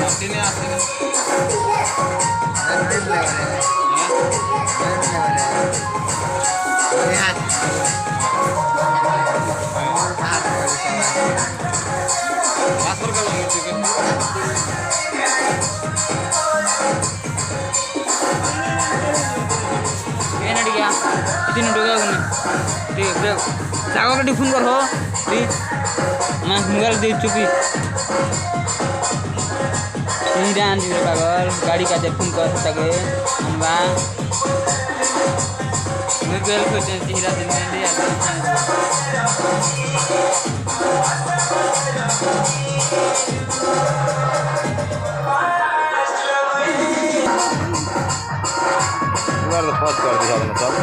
sini asli lihat paspor kalau mau juga एना ठीक है इतनी डोगा कोने ठीक है जाओ के फोन कर हो प्लीज मैं मोबाइल दे चुपी ईरान जी पागल गाड़ी का दे फोन कर सके अनवा मोबाइल को चेहरा दिन में ले तो पॉज कर दिया मैंने सब